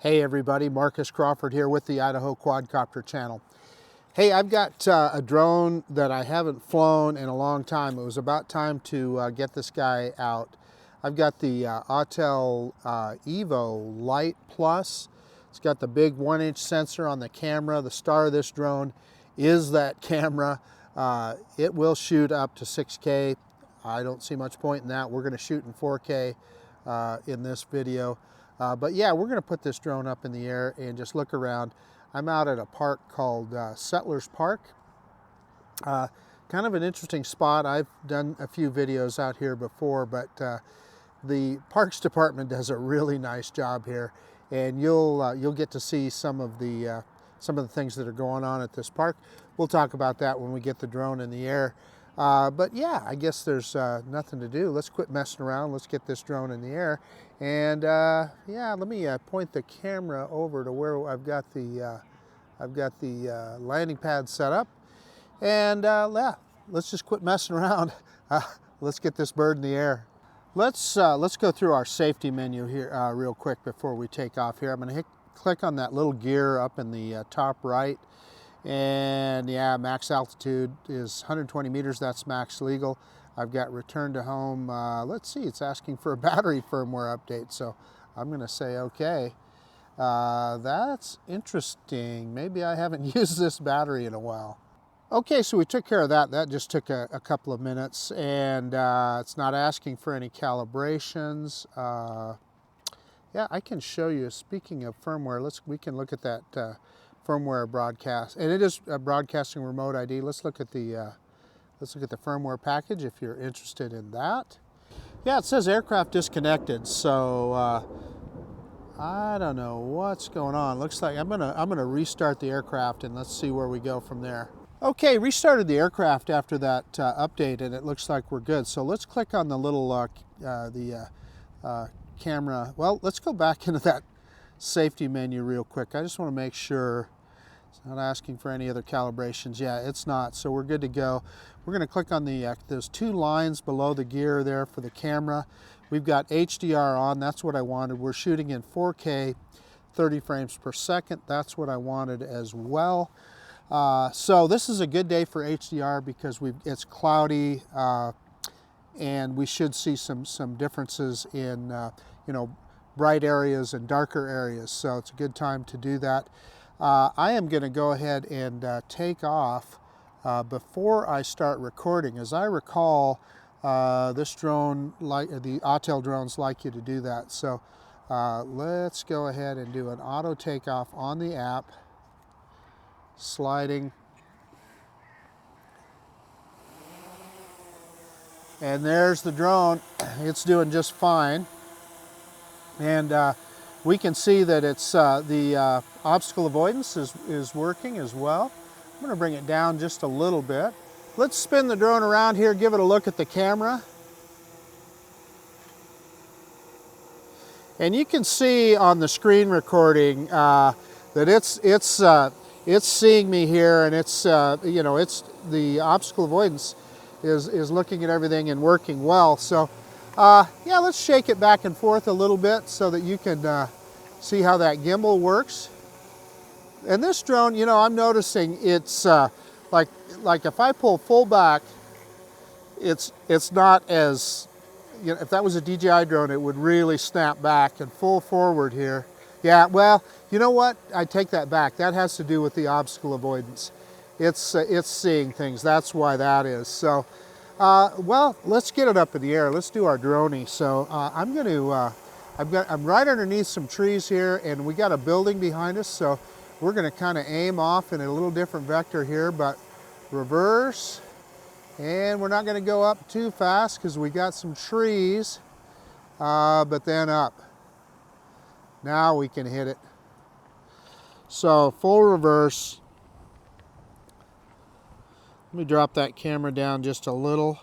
Hey everybody, Marcus Crawford here with the Idaho Quadcopter channel. Hey, I've got a drone that I haven't flown in a long time. It was about time to get this guy out. I've got the Autel Evo Lite Plus. It's got the big 1-inch sensor on the camera. The star of this drone is that camera. It will shoot up to 6K. I don't see much point in that. We're going to shoot in 4K in this video. But yeah, we're going to put this drone up in the air and just look around. I'm out at a park called Settlers Park. Kind of an interesting spot. I've done a few videos out here before, but the Parks Department does a really nice job here, and you'll get to see some of the things that are going on at this park. We'll talk about that when we get the drone in the air. But yeah, I guess there's nothing to do. Let's quit messing around. Let's get this drone in the air. And yeah, let me point the camera over to where I've got the landing pad set up. And yeah, let's just quit messing around. Let's get this bird in the air. Let's go through our safety menu here real quick before we take off here. I'm going to click on that little gear up in the top right. And yeah, max altitude is 120 meters. That's max legal. I've got return to home. Let's see, it's asking for a battery firmware update. So I'm going to say okay. That's interesting. Maybe I haven't used this battery in a while. Okay, so we took care of that. That just took a couple of minutes, and it's not asking for any calibrations. Yeah, I can show you. Speaking of firmware, we can look at that firmware broadcast, and it is a broadcasting remote ID. Let's look at the firmware package if you're interested in that. Yeah, it says aircraft disconnected, so I don't know what's going on. Looks like I'm gonna restart the aircraft and let's see where we go from there. Okay, restarted the aircraft after that update, and it looks like we're good. So let's click on the little camera. Well, let's go back into that safety menu real quick. I just want to make sure it's not asking for any other calibrations. Yeah, it's not, so we're good to go. We're going to click on those two lines below the gear there for the camera. We've got HDR on. That's what I wanted. We're shooting in 4K, 30 frames per second. That's what I wanted as well. So this is a good day for HDR because it's cloudy, and we should see some differences in bright areas and darker areas. So it's a good time to do that. I am going to go ahead and take off before I start recording. As I recall, this drone, like the Autel drones, like you to do that. So let's go ahead and do an auto takeoff on the app, sliding. And there's the drone. It's doing just fine. And we can see that it's the obstacle avoidance is working as well. I'm going to bring it down just a little bit. Let's spin the drone around here, give it a look at the camera. And you can see on the screen recording that it's seeing me here, and it's the obstacle avoidance is looking at everything and working well. So yeah, let's shake it back and forth a little bit so that you can see how that gimbal works. And this drone, I'm noticing it's like if I pull full back, it's not as, if that was a DJI drone, it would really snap back, and full forward here. Yeah, well, you know what? I take that back. That has to do with the obstacle avoidance. It's seeing things. That's why that is. So, well, let's get it up in the air. Let's do our droney. So I'm right underneath some trees here, and we got a building behind us. So we're going to kind of aim off in a little different vector here, but reverse. And we're not going to go up too fast because we got some trees, but then up. Now we can hit it. So full reverse. Let me drop that camera down just a little,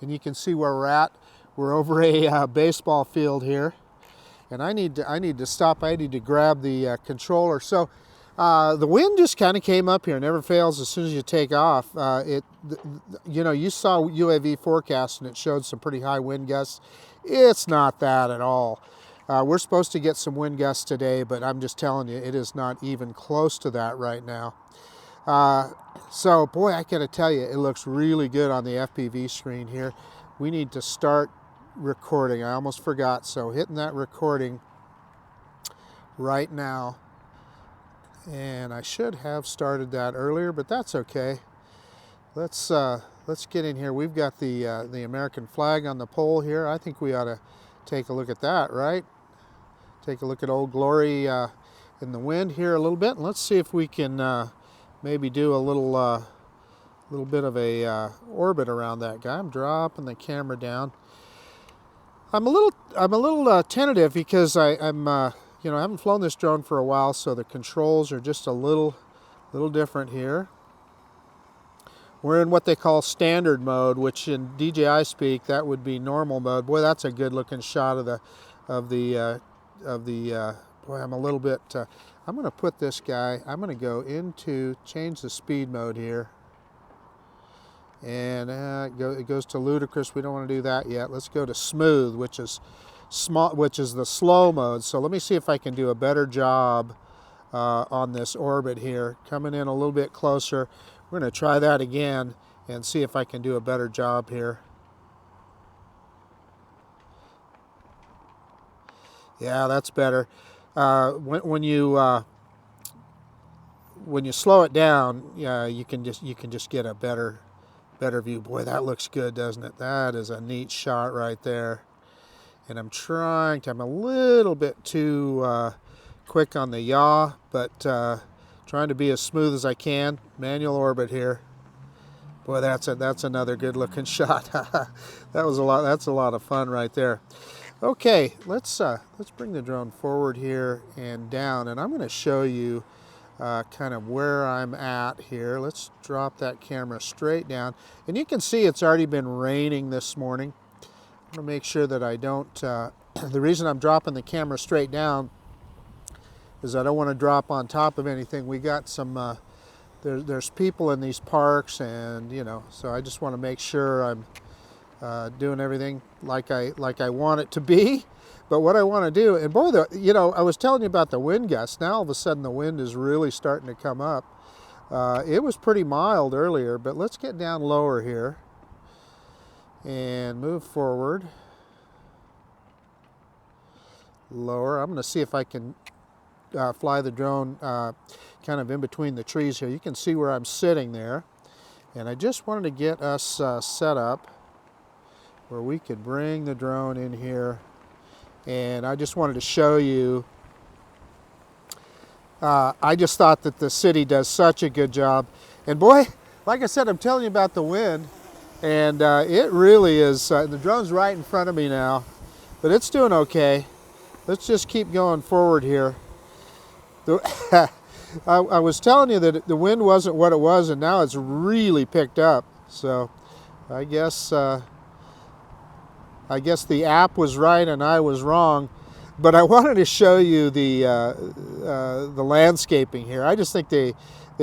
and you can see where we're at. We're over a baseball field here, and I need to stop. I need to grab the controller. So the wind just kind of came up here. It never fails as soon as you take off. You saw UAV forecast, and it showed some pretty high wind gusts. It's not that at all. We're supposed to get some wind gusts today, but I'm just telling you, it is not even close to that right now. So boy, I gotta tell you, it looks really good on the FPV screen here. We need to start recording. I almost forgot, so hitting that recording right now. And I should have started that earlier, but that's okay. Let's get in here. We've got the American flag on the pole here. I think we ought to take a look at that, right? Take a look at Old Glory in the wind here a little bit, and let's see if we can maybe do a little bit of a orbit around that guy. I'm dropping the camera down. I'm a little tentative because I'm you know, I haven't flown this drone for a while, so the controls are just a little different here. We're in what they call standard mode, which in DJI speak that would be normal mode. Boy, that's a good looking shot of the boy, I'm a little bit I'm going to put this guy, I'm going to go into change the speed mode here. And it goes to ludicrous. We don't want to do that yet. Let's go to smooth, which is the slow mode. So let me see if I can do a better job on this orbit here. Coming in a little bit closer. We're going to try that again and see if I can do a better job here. Yeah, that's better. When you slow it down, you can just get a better view. Boy, that looks good, doesn't it? That is a neat shot right there. And I'm a little bit too quick on the yaw, but trying to be as smooth as I can. Manual orbit here. Boy, that's another good looking shot. That's a lot of fun right there. Okay, let's bring the drone forward here and down, and I'm going to show you kind of where I'm at here. Let's drop that camera straight down, and you can see it's already been raining this morning. I'm going to make sure that I don't, the reason I'm dropping the camera straight down is I don't want to drop on top of anything. We got some, there's people in these parks, and you know, so I just want to make sure I'm doing everything like I want it to be. But what I want to do, and boy, you know, I was telling you about the wind gusts. Now all of a sudden the wind is really starting to come up. It was pretty mild earlier, but let's get down lower here and move forward. Lower. I'm going to see if I can fly the drone kind of in between the trees here. You can see where I'm sitting there. And I just wanted to get us set up where we could bring the drone in here. And I just wanted to show you, I just thought that the city does such a good job. And boy, like I said, I'm telling you about the wind. And it really is, the drone's right in front of me now, but it's doing okay. Let's just keep going forward here. I was telling you that the wind wasn't what it was, and now it's really picked up. So I guess the app was right and I was wrong. But I wanted to show you the landscaping here. I just think they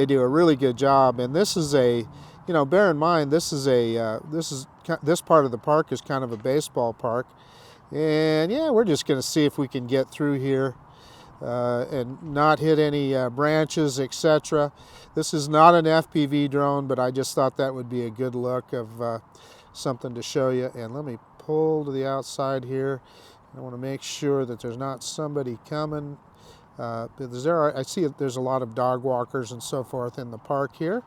do a really good job. And this is a, you know, bear in mind this part of the park is kind of a baseball park. And yeah, we're just going to see if we can get through here and not hit any branches, etc. This is not an FPV drone, but I just thought that would be a good look of something to show you. And let me pull to the outside here. I want to make sure that there's not somebody coming. I see there's a lot of dog walkers and so forth in the park here.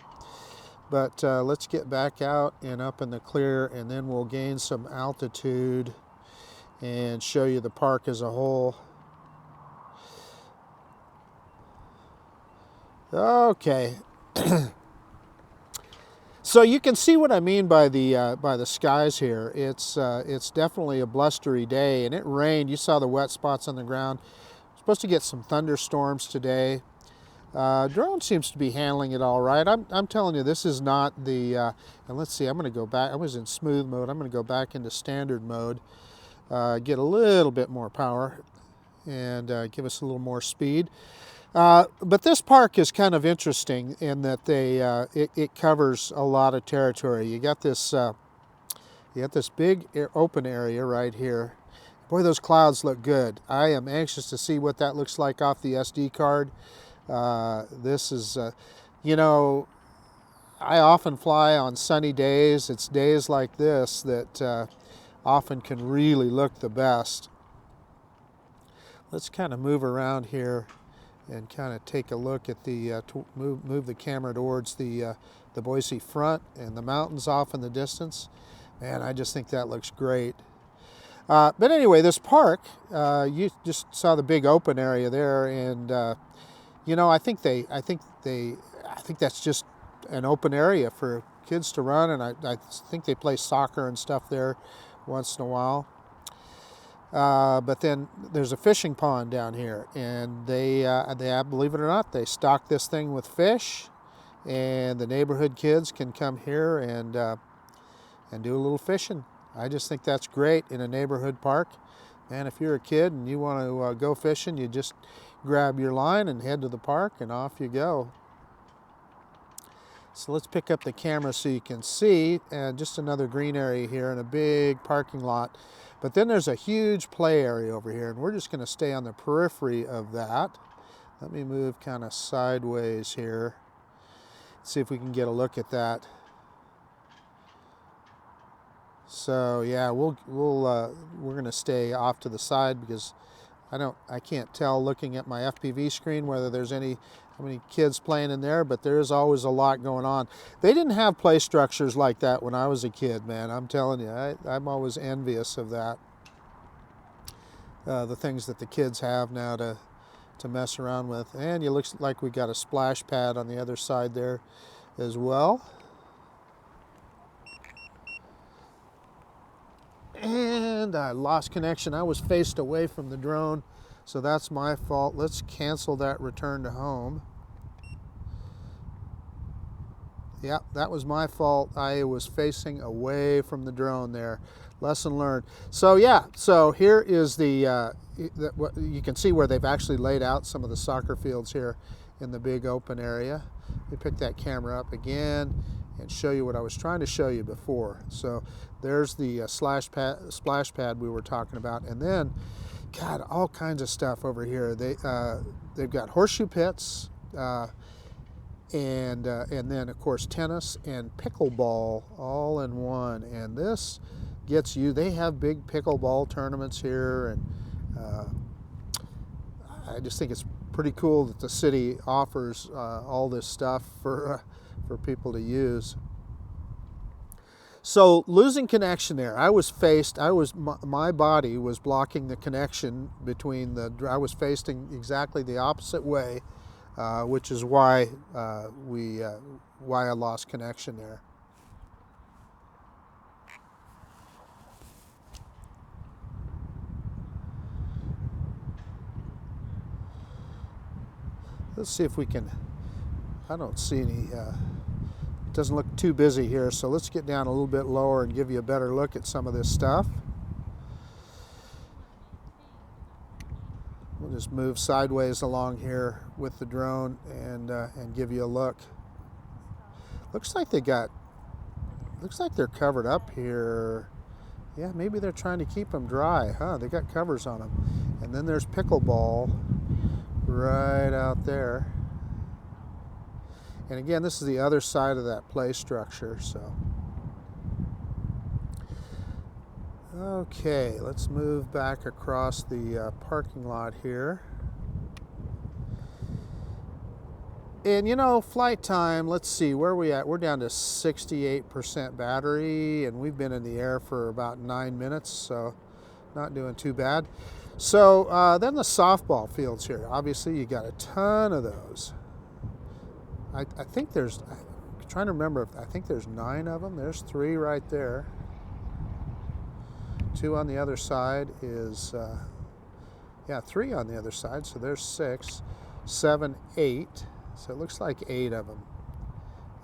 But let's get back out and up in the clear, and then we'll gain some altitude and show you the park as a whole. Okay. So you can see what I mean by the skies here. It's definitely a blustery day, and it rained. You saw the wet spots on the ground. We're supposed to get some thunderstorms today. Drone seems to be handling it all right. I'm telling you, this is not the, and let's see, I'm going to go back. I was in smooth mode. I'm going to go back into standard mode, get a little bit more power, and give us a little more speed. But this park is kind of interesting in that it covers a lot of territory. You got this big open area right here. Boy, those clouds look good. I am anxious to see what that looks like off the SD card. This is, you know, I often fly on sunny days. It's days like this that often can really look the best. Let's kind of move around here and kind of take a look at the, move the camera towards the Boise front and the mountains off in the distance. Man, I just think that looks great. But anyway, this park, you just saw the big open area there, and you know, I think that's just an open area for kids to run, and I think they play soccer and stuff there once in a while. But then there's a fishing pond down here, and they believe it or not, they stock this thing with fish, and the neighborhood kids can come here and do a little fishing. I just think that's great in a neighborhood park. And if you're a kid and you want to go fishing, you just grab your line and head to the park, and off you go. So let's pick up the camera so you can see, and just another green area here and a big parking lot. But then there's a huge play area over here, and we're just going to stay on the periphery of that. Let me move kind of sideways here. See if we can get a look at that. So yeah, we're going to stay off to the side because I can't tell looking at my FPV screen whether there's how many kids playing in there, but there is always a lot going on. They didn't have play structures like that when I was a kid, man. I'm telling you, I'm always envious of that. The things that the kids have now to mess around with. And it looks like we got a splash pad on the other side there as well. And I lost connection. I was faced away from the drone, so that's my fault. Let's cancel that return to home. Yeah, that was my fault. I was facing away from the drone there. Lesson learned. So yeah, so here is what you can see where they've actually laid out some of the soccer fields here in the big open area. Let me pick that camera up again and show you what I was trying to show you before. So there's the splash pad we were talking about, and then, God, all kinds of stuff over here. They've got horseshoe pits, and then of course tennis and pickleball all in one. And this gets you. They have big pickleball tournaments here, and I just think it's pretty cool that the city offers all this stuff for people to use. So losing connection there, my body was blocking the connection between I was facing exactly the opposite way, which is why I lost connection there. Let's see if we can, I don't see any, it doesn't look too busy here, so let's get down a little bit lower and give you a better look at some of this stuff. We'll just move sideways along here with the drone and give you a look. Looks like they're covered up here. Yeah, maybe they're trying to keep them dry, huh? They got covers on them. And then there's pickleball right out there. And again, this is the other side of that play structure, so. Okay, let's move back across the parking lot here. And you know, flight time, let's see, where are we at? We're down to 68% battery, and we've been in the air for about 9 minutes, so not doing too bad. So then the softball fields here. Obviously, you got a ton of those. I think there's, I'm trying to remember, I think there's 9 of them. There's 3 right there. 2 on the other side is, 3 on the other side, so there's 6, 7, 8. So it looks like 8 of them.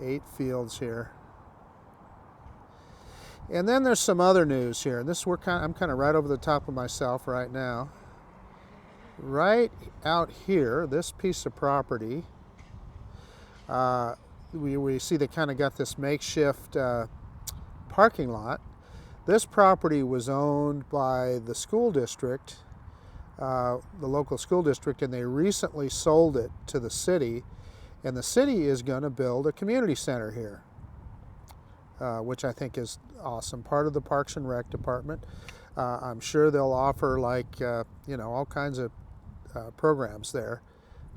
8 fields here. And then there's some other news here. And this I'm kind of right over the top of myself right now. Right out here, this piece of property, we see they kind of got this makeshift parking lot. This property was owned by the school district, the local school district, and they recently sold it to the city, and the city is going to build a community center here, which I think is awesome. Part of the Parks and Rec department. I'm sure they'll offer, like, you know, all kinds of programs there,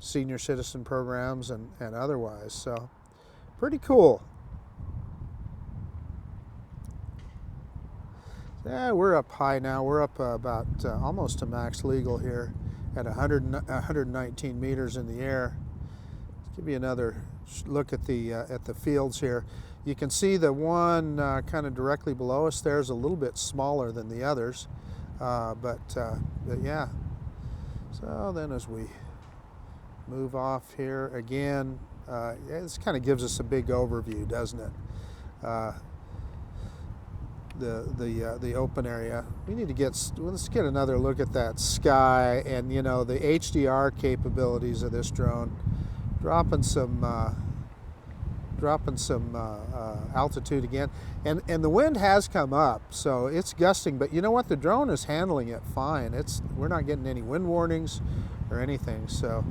senior citizen programs and otherwise. So pretty cool. Yeah, we're up high now. We're up about almost to max legal here at 119 meters in the air. Let's give you another look at the fields here. You can see the one kind of directly below us there is a little bit smaller than the others, but yeah. So then as we move off here again, this kind of gives us a big overview, doesn't it? The open area. We need to let's get another look at that sky and, you know, the HDR capabilities of this drone, dropping some altitude again, and the wind has come up, so it's gusting, but you know what, the drone is handling it fine. We're not getting any wind warnings or anything. So,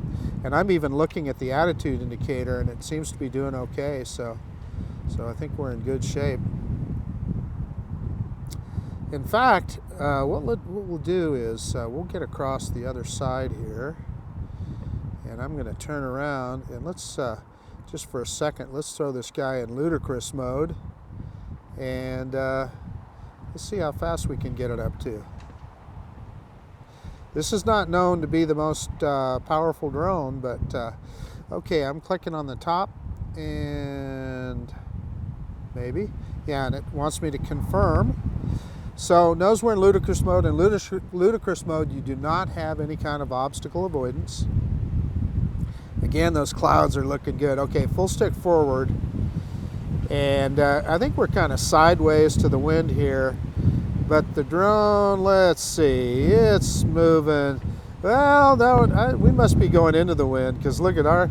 and I'm even looking at the attitude indicator and it seems to be doing okay, so I think we're in good shape. In fact, what we'll do is we'll get across the other side here, and I'm going to turn around, and let's just for a second, let's throw this guy in ludicrous mode, and let's see how fast we can get it up to. This is not known to be the most powerful drone, but okay, I'm clicking on the top, and maybe, yeah, and it wants me to confirm. So knows we're in ludicrous mode. In ludicrous mode, you do not have any kind of obstacle avoidance. Again, those clouds are looking good. Okay, full stick forward. And I think we're kind of sideways to the wind here. But the drone, let's see, it's moving. Well, no, we must be going into the wind, because look at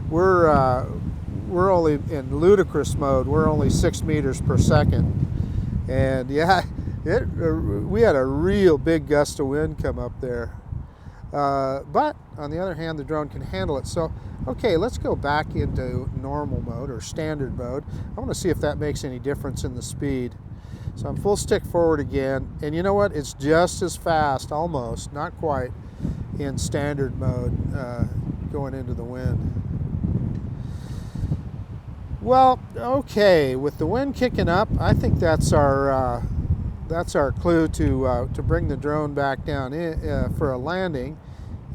we're only in ludicrous mode. We're only 6 meters per second. And yeah, we had a real big gust of wind come up there. But on the other hand, the drone can handle it. So, okay, let's go back into normal mode or standard mode. I want to see if that makes any difference in the speed. So I'm full stick forward again. And you know what? It's just as fast, almost, not quite, in standard mode going into the wind. Well, okay, with the wind kicking up, I think that's our clue to bring the drone back down in, for a landing,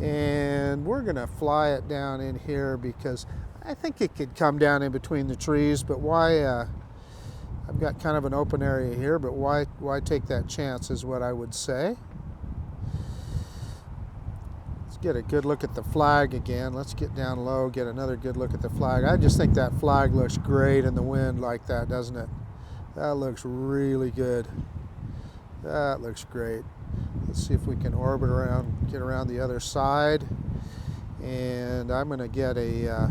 and we're gonna fly it down in here because I think it could come down in between the trees, but why, I've got kind of an open area here, but why take that chance is what I would say. Let's get a good look at the flag again. Let's get down low, get another good look at the flag. I just think that flag looks great in the wind like that, doesn't it? That looks really good. That looks great. Let's see if we can orbit around, get around the other side. And I'm going to get a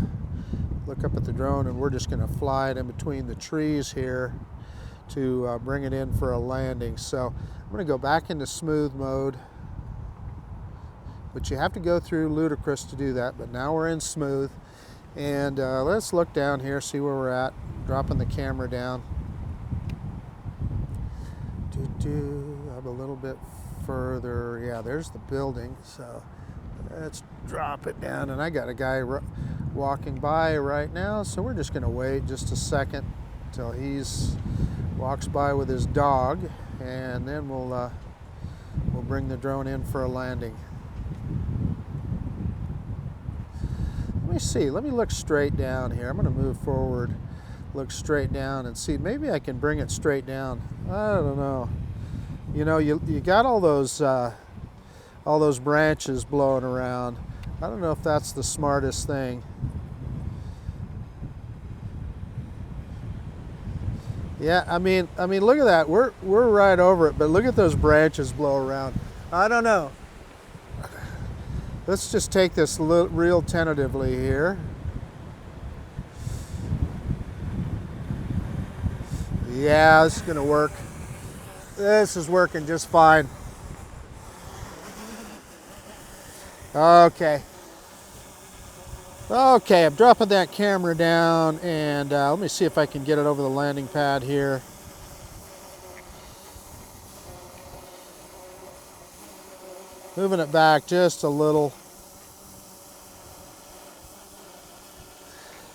look up at the drone, and we're just going to fly it in between the trees here to bring it in for a landing. So I'm going to go back into smooth mode, but you have to go through ludicrous to do that. But now we're in smooth, and let's look down here, see where we're at. Dropping the camera down. Up a little bit further. Yeah, there's the building. So let's drop it down. And I got a guy walking by right now, so we're just going to wait just a second until he's walks by with his dog, and then we'll bring the drone in for a landing. Let me see. Let me look straight down here. I'm going to move forward, look straight down, and see. Maybe I can bring it straight down. I don't know. You know, you got all those branches blowing around. I don't know if that's the smartest thing. Yeah, I mean, look at that. We're right over it, but look at those branches blow around. I don't know. Let's just take this real tentatively here. Yeah, this is gonna work. This is working just fine. Okay. Okay, I'm dropping that camera down, and let me see if I can get it over the landing pad here. Moving it back just a little.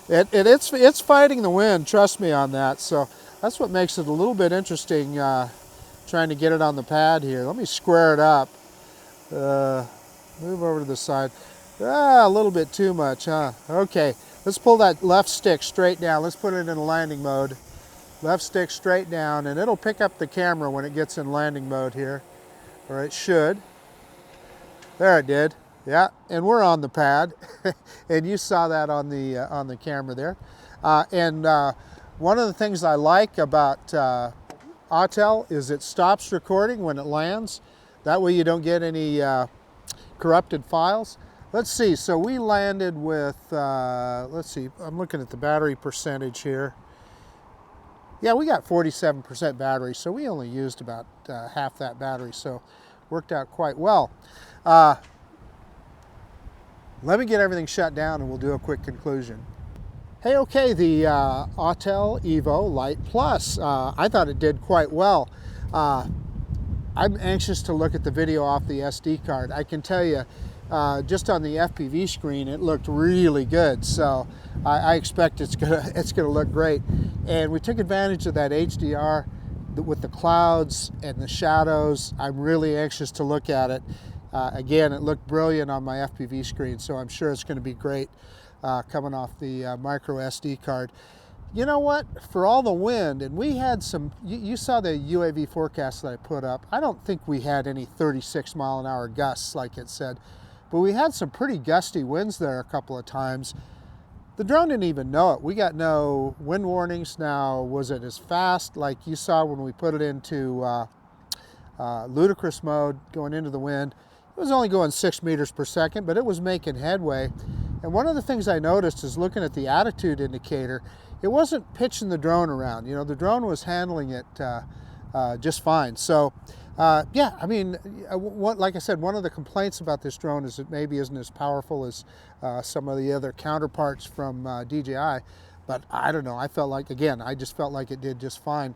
It's fighting the wind, trust me on that. So that's what makes it a little bit interesting trying to get it on the pad here. Let me square it up. Move over to the side. A little bit too much, huh? Okay, let's pull that left stick straight down. Let's put it in landing mode. Left stick straight down, and it'll pick up the camera when it gets in landing mode here, or it should. There it did. Yeah, and we're on the pad, and you saw that on the camera there. One of the things I like about Autel is it stops recording when it lands. That way you don't get any corrupted files. Let's see, so we landed with, let's see, I'm looking at the battery percentage here. Yeah, we got 47% battery, so we only used about half that battery, so worked out quite well. Let me get everything shut down and we'll do a quick conclusion. Hey, okay, the Autel Evo Lite Plus, I thought it did quite well. I'm anxious to look at the video off the SD card. I can tell you, just on the FPV screen, it looked really good. So I expect it's gonna look great. And we took advantage of that HDR with the clouds and the shadows. I'm really anxious to look at it. Again, it looked brilliant on my FPV screen, so I'm sure it's going to be great coming off the micro SD card. You know what? For all the wind, and we had some, you saw the UAV forecast that I put up. I don't think we had any 36-mile-an-hour gusts like it said, but we had some pretty gusty winds there a couple of times. The drone didn't even know it. We got no wind warnings. Now, was it as fast like you saw when we put it into ludicrous mode going into the wind? It was only going 6 meters per second, but it was making headway. And one of the things I noticed is looking at the attitude indicator, it wasn't pitching the drone around. You know, the drone was handling it just fine. So, yeah, I mean, like I said, one of the complaints about this drone is it maybe isn't as powerful as some of the other counterparts from DJI. But I don't know. I felt like, again, I just felt like it did just fine.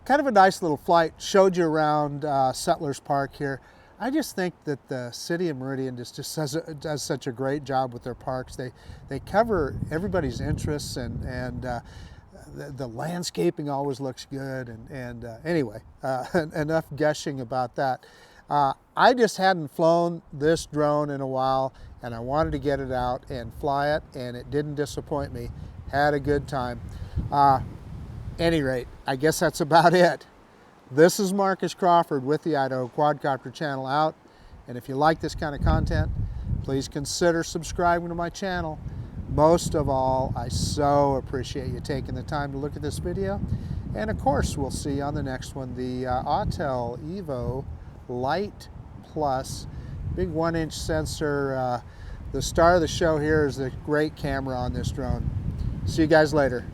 Kind of a nice little flight. Showed you around Settlers Park here. I just think that the city of Meridian just does such a great job with their parks. They cover everybody's interests, and the landscaping always looks good. And anyway, enough gushing about that. I just hadn't flown this drone in a while, and I wanted to get it out and fly it, and it didn't disappoint me. Had a good time. Any rate, I guess that's about it. This is Marcus Crawford with the Idaho Quadcopter channel out. And if you like this kind of content, please consider subscribing to my channel. Most of all, I so appreciate you taking the time to look at this video. And of course, we'll see you on the next one, the Autel Evo Lite Plus. Big 1-inch sensor. The star of the show here is the great camera on this drone. See you guys later.